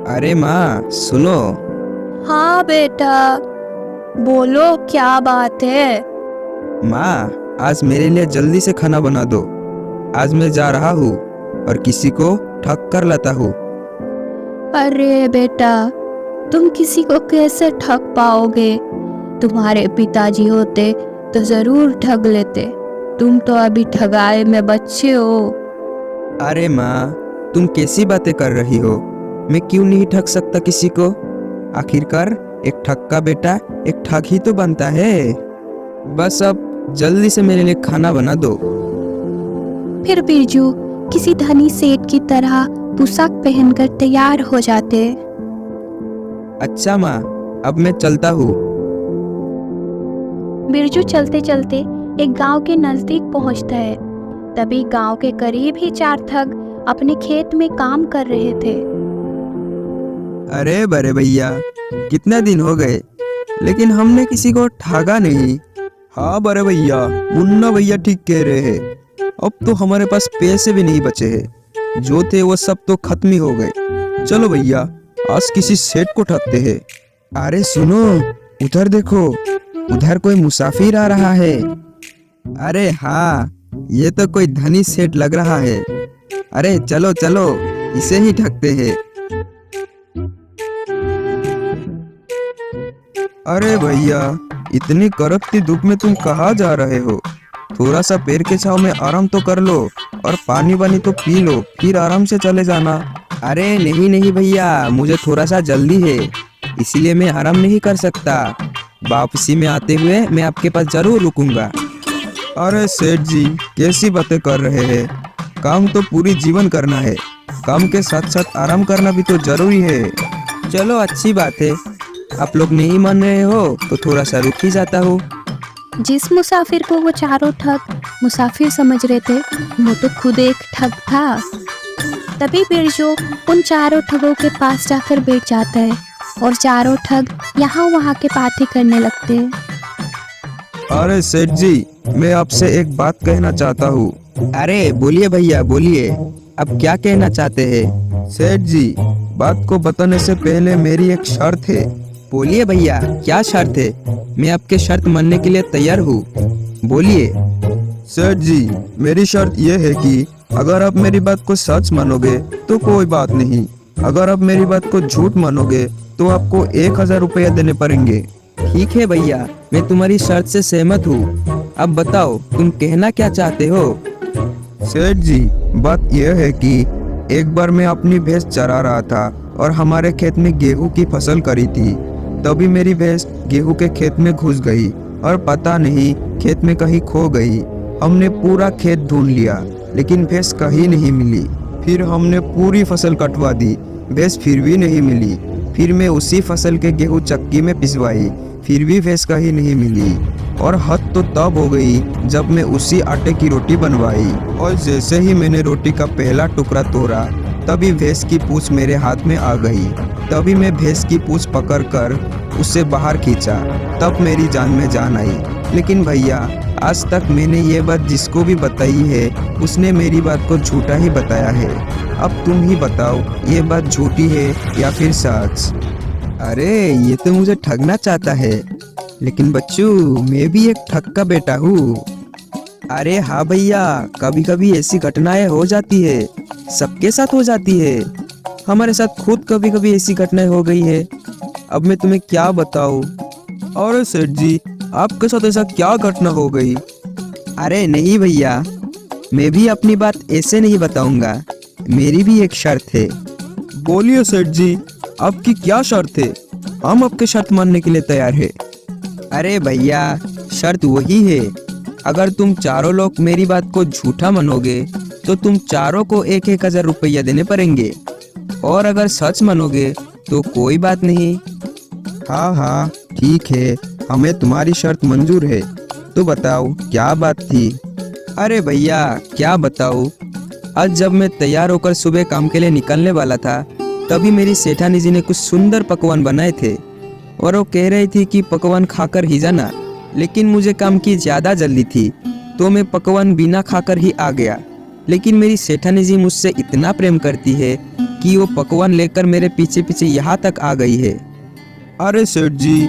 अरे माँ सुनो। हाँ बेटा, बोलो क्या बात है। माँ आज मेरे लिए जल्दी से खाना बना दो। आज मैं जा रहा हूँ और किसी को ठग कर लाता हूँ। अरे बेटा, तुम किसी को कैसे ठग पाओगे? तुम्हारे पिताजी होते तो जरूर ठग लेते। तुम तो अभी ठगाए में बच्चे हो। अरे माँ तुम कैसी बातें कर रही हो? मैं क्यों नहीं ठग सकता किसी को? आखिरकार एक ठग का बेटा एक ठग ही तो बनता है। बस अब जल्दी से मेरे लिए खाना बना दो। फिर बिरजू किसी धनी सेठ की तरह पोशाक पहनकर तैयार हो जाते। अच्छा माँ, अब मैं चलता हूँ। बिरजू चलते चलते एक गांव के नजदीक पहुंचता है। तभी गांव के करीब ही चार ठग अपने खेत में काम कर रहे थे। अरे बड़े भैया, कितने दिन हो गए लेकिन हमने किसी को ठगा नहीं। हाँ बड़े भैया, मुन्ना भैया ठीक कह रहे हैं। अब तो हमारे पास पैसे भी नहीं बचे हैं। जो थे वो सब तो खत्म ही हो गए। चलो भैया, आज किसी सेठ को ठगते हैं। अरे सुनो, उधर देखो, उधर कोई मुसाफिर आ रहा है। अरे हाँ, ये तो कोई धनी सेठ लग रहा है। अरे चलो चलो, इसे ही ठगते हैं। अरे भैया, इतनी कड़कती धूप में तुम कहाँ जा रहे हो? थोड़ा सा पेड़ के छांव में आराम तो कर लो और पानी वानी तो पी लो, फिर आराम से चले जाना। अरे नहीं नहीं भैया, मुझे थोड़ा सा जल्दी है, इसीलिए मैं आराम नहीं कर सकता। वापसी में आते हुए मैं आपके पास जरूर रुकूंगा। अरे सेठ जी, कैसी बातें कर रहे हैं? काम तो पूरी जीवन करना है, काम के साथ साथ आराम करना भी तो जरूरी है। चलो अच्छी बात है, आप लोग नहीं मान रहे हो तो थोड़ा सा रुक ही जाता हूँ। जिस मुसाफिर को वो चारों ठग मुसाफिर समझ रहे थे, वो तो खुद एक ठग था। तभी बिरजू उन चारों ठगों के पास जाकर बैठ जाता है और चारों ठग यहाँ वहाँ के बातें करने लगते हैं। अरे सेठ जी, मैं आपसे एक बात कहना चाहता हूँ। अरे बोलिए भैया बोलिए, अब क्या कहना चाहते हैं? सेठ जी, बात को बताने से पहले मेरी एक शर्त है। बोलिए भैया, क्या शर्त है? मैं आपके शर्त मानने के लिए तैयार हूँ, बोलिए। सेठ जी, मेरी शर्त यह है कि अगर आप मेरी बात को सच मानोगे तो कोई बात नहीं, अगर आप मेरी बात को झूठ मानोगे तो आपको 1000 रुपया देने पड़ेंगे। ठीक है भैया, मैं तुम्हारी शर्त से सहमत हूँ। अब बताओ तुम कहना क्या चाहते हो? सेठ जी, बात यह है कि एक बार मैं अपनी भैंस चरा रहा था और हमारे खेत में गेहूं की फसल करी थी। तभी मेरी भैंस गेहूं के खेत में घुस गई और पता नहीं खेत में कहीं खो गई। हमने पूरा खेत ढूंढ लिया लेकिन भैंस कहीं नहीं मिली। फिर हमने पूरी फसल कटवा दी, भैंस फिर भी नहीं मिली। फिर मैं उसी फसल के गेहूं चक्की में पिसवाई, फिर भी भैंस कहीं नहीं मिली। और हद तो तब हो गई जब मैं उसी आटे की रोटी बनवाई और जैसे ही मैंने रोटी का पहला टुकड़ा तोड़ा, तभी भैंस की पूंछ मेरे हाथ में आ गई। तभी मैं भैंस की पूंछ पकड़कर उसे बाहर खींचा, तब मेरी जान में जान आई। लेकिन भैया, आज तक मैंने ये बात जिसको भी बताई है उसने मेरी बात को झूठा ही बताया है। अब तुम ही बताओ, ये बात झूठी है या फिर सच? अरे ये तो मुझे ठगना चाहता है, लेकिन बच्चू मैं भी एक ठग का बेटा हूँ। अरे हाँ भैया, कभी कभी ऐसी घटनाएं हो जाती है, सबके साथ हो जाती है। हमारे साथ खुद कभी कभी ऐसी घटनाएं हो गई है। अब मैं तुम्हें क्या बताऊँ? अरे सेठ जी, आपके साथ ऐसा क्या घटना हो गई? अरे नहीं भैया, मैं भी अपनी बात ऐसे नहीं बताऊंगा, मेरी भी एक शर्त है। बोलिए सेठ जी, आपकी क्या शर्त है? हम आपके शर्त मानने के लिए तैयार है। अरे भैया, शर्त वही है, अगर तुम चारों लोग मेरी बात को झूठा मानोगे तो तुम चारों को 1000 रुपया देने पड़ेंगे, और अगर सच मानोगे तो कोई बात नहीं। हाँ हाँ ठीक है, हमें तुम्हारी शर्त मंजूर है। तो बताओ क्या बात थी? अरे भैया क्या बताऊँ, आज जब मैं तैयार होकर सुबह काम के लिए निकलने वाला था, तभी मेरी सेठानी जी ने कुछ सुंदर पकवान बनाए थे और वो कह रही थी कि पकवान खाकर ही जाना। लेकिन मुझे काम की ज़्यादा जल्दी थी तो मैं पकवान बिना खाकर ही आ गया। लेकिन मेरी सेठानी जी मुझसे इतना प्रेम करती है कि वो पकवान लेकर मेरे पीछे पीछे यहाँ तक आ गई है। अरे सेठ जी,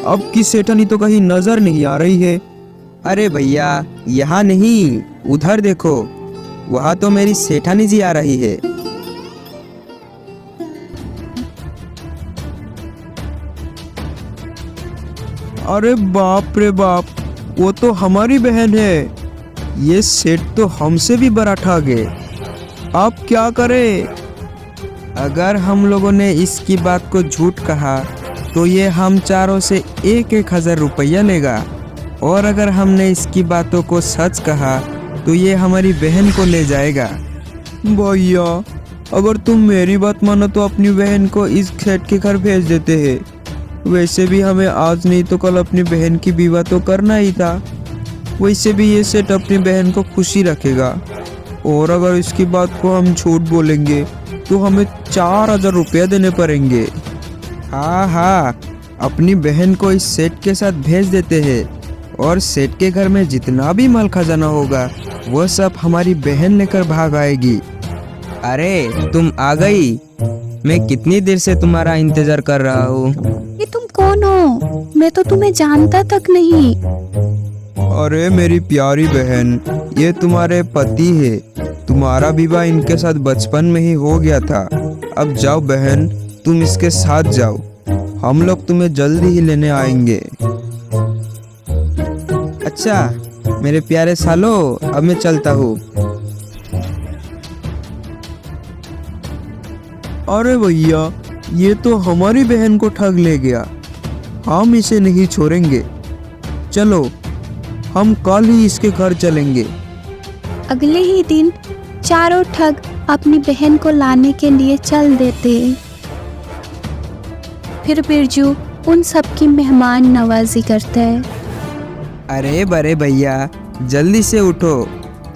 अब की सेठानी तो कहीं नजर नहीं आ रही है। अरे भैया, यहाँ नहीं, उधर देखो, वहाँ तो मेरी सेठानी जी आ रही है। अरे बाप रे बाप, वो तो हमारी बहन है। ये सेठ तो हमसे भी बड़ा ठग है। अब क्या करें? अगर हम लोगों ने इसकी बात को झूठ कहा तो ये हम चारों से 1,000 रुपया लेगा, और अगर हमने इसकी बातों को सच कहा तो ये हमारी बहन को ले जाएगा। भैया, अगर तुम मेरी बात मानो तो अपनी बहन को इस सेठ के घर भेज देते हैं। वैसे भी हमें आज नहीं तो कल अपनी बहन की विवाह तो करना ही था। वैसे भी ये सेठ अपनी बहन को खुशी रखेगा, और अगर इसकी बात को हम झूठ बोलेंगे तो हमें 4,000 रुपया देने पड़ेंगे। हाँ हाँ, अपनी बहन को इस सेठ के साथ भेज देते हैं, और सेठ के घर में जितना भी माल खजाना होगा वो सब हमारी बहन लेकर भाग आएगी। अरे तुम आ गई, मैं कितनी देर से तुम्हारा इंतजार कर रहा हूँ। ये तुम कौन हो? मैं तो तुम्हें जानता तक नहीं। अरे मेरी प्यारी बहन, ये तुम्हारे पति है। तुम्हारा विवाह इनके साथ बचपन में ही हो गया था। अब जाओ बहन, तुम इसके साथ जाओ, हम लोग तुम्हें जल्दी ही लेने आएंगे। अच्छा मेरे प्यारे सालो, अब मैं चलता हूँ। अरे भैया, ये तो हमारी बहन को ठग ले गया। हम इसे नहीं छोड़ेंगे। चलो, हम कल ही इसके घर चलेंगे। अगले ही दिन चारों ठग अपनी बहन को लाने के लिए चल देते। फिर बिरजू उन सब की मेहमान नवाजी करता है। अरे बड़े भैया, जल्दी से उठो,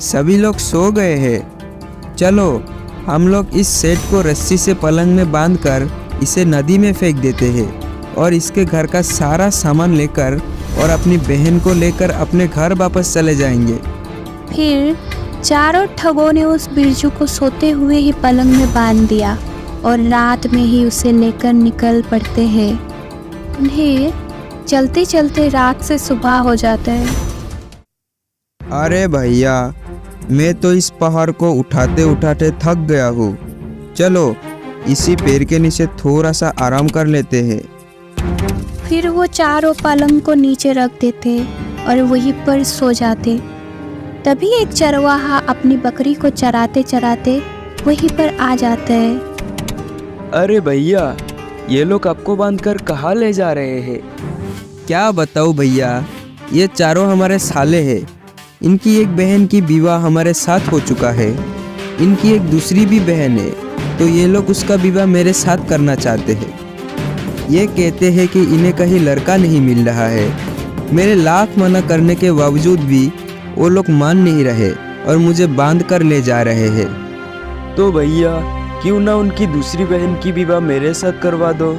सभी लोग सो गए हैं। चलो, हम लोग इस सेठ को रस्सी से पलंग में बांधकर इसे नदी में फेंक देते हैं, और इसके घर का सारा सामान लेकर और अपनी बहन को लेकर अपने घर वापस चले जाएंगे। फिर चारों ठगों ने उस बिरजू को सोते हुए ही पलंग में बांध दिया, और रात में ही उसे लेकर निकल पड़ते हैं। उन्हें चलते चलते रात से सुबह हो जाता है। अरे भैया, मैं तो इस पहाड़ को उठाते उठाते थक गया हूँ। चलो, इसी पेड़ के नीचे थोड़ा सा आराम कर लेते हैं। फिर वो चारों पलंग को नीचे रख देते और वहीं पर सो जाते। तभी एक चरवाहा अपनी बकरी को चराते चराते वहीं पर आ जाता है। अरे भैया, ये लोग आपको बांधकर कहाँ ले जा रहे हैं? क्या बताऊँ भैया, ये चारों हमारे साले हैं। इनकी एक बहन की विवाह हमारे साथ हो चुका है। इनकी एक दूसरी भी बहन है, तो ये लोग उसका विवाह मेरे साथ करना चाहते हैं। ये कहते हैं कि इन्हें कहीं लड़का नहीं मिल रहा है। मेरे लाख मना करने के बावजूद भी वो लोग मान नहीं रहे और मुझे बांध कर ले जा रहे हैं। तो भैया, क्यों ना उनकी दूसरी बहन की विवाह मेरे साथ करवा दो?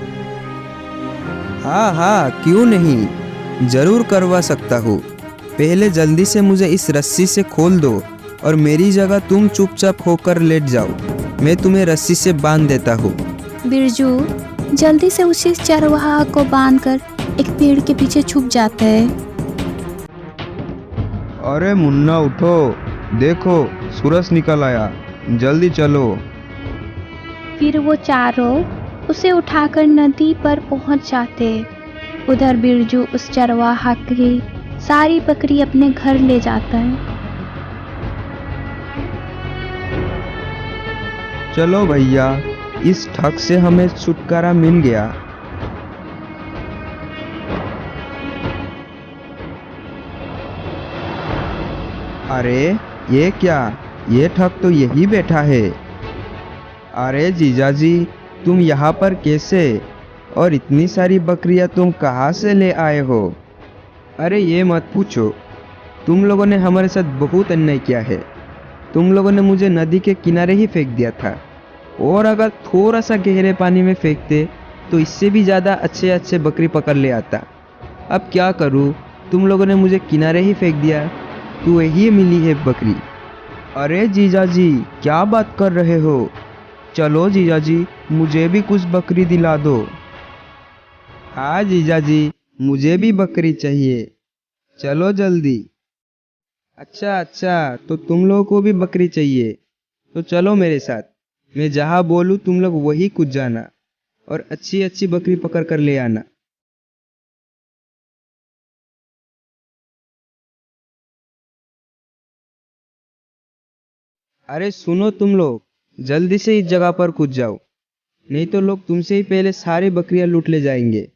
हाँ हाँ, क्यों नहीं, जरूर करवा सकता हूँ। पहले जल्दी से मुझे इस रस्सी से खोल दो और मेरी जगह तुम चुपचाप होकर लेट जाओ। मैं तुम्हें रस्सी से बांध देता हूँ। बिरजू जल्दी से उसी चरवाहा को बांधकर एक पेड़ के पीछे छुप जाता है। अरे मुन्ना, उठो, देखो सूरज निकल आया, जल्दी चलो। फिर वो चारों उसे उठाकर नदी पर पहुंच जाते। उधर बिरजू उस चरवाहा की सारी बकरी अपने घर ले जाता है। चलो भैया, इस ठग से हमें छुटकारा मिल गया। अरे ये क्या, ये ठग तो यही बैठा है। अरे जीजाजी, तुम यहाँ पर कैसे, और इतनी सारी बकरियाँ तुम कहाँ से ले आए हो? अरे ये मत पूछो, तुम लोगों ने हमारे साथ बहुत अन्याय किया है। तुम लोगों ने मुझे नदी के किनारे ही फेंक दिया था, और अगर थोड़ा सा गहरे पानी में फेंकते तो इससे भी ज़्यादा अच्छे अच्छे बकरी पकड़ ले आता। अब क्या करूँ, तुम लोगों ने मुझे किनारे ही फेंक दिया, तो यही मिली है बकरी। अरे जीजाजी, क्या बात कर रहे हो? चलो जीजा जी, मुझे भी कुछ बकरी दिला दो। हाँ जीजा जी, मुझे भी बकरी चाहिए, चलो जल्दी। अच्छा अच्छा, तो तुम लोगों को भी बकरी चाहिए, तो चलो मेरे साथ। मैं जहाँ बोलूँ तुम लोग वही कूद जाना और अच्छी अच्छी बकरी पकड़ कर ले आना। अरे सुनो तुम लोग, जल्दी से इस जगह पर कूद जाओ, नहीं तो लोग तुमसे ही पहले सारी बकरियां लूट ले जाएंगे।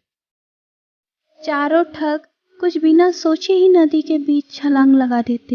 चारों ठग कुछ बिना सोचे ही नदी के बीच छलांग लगा देते।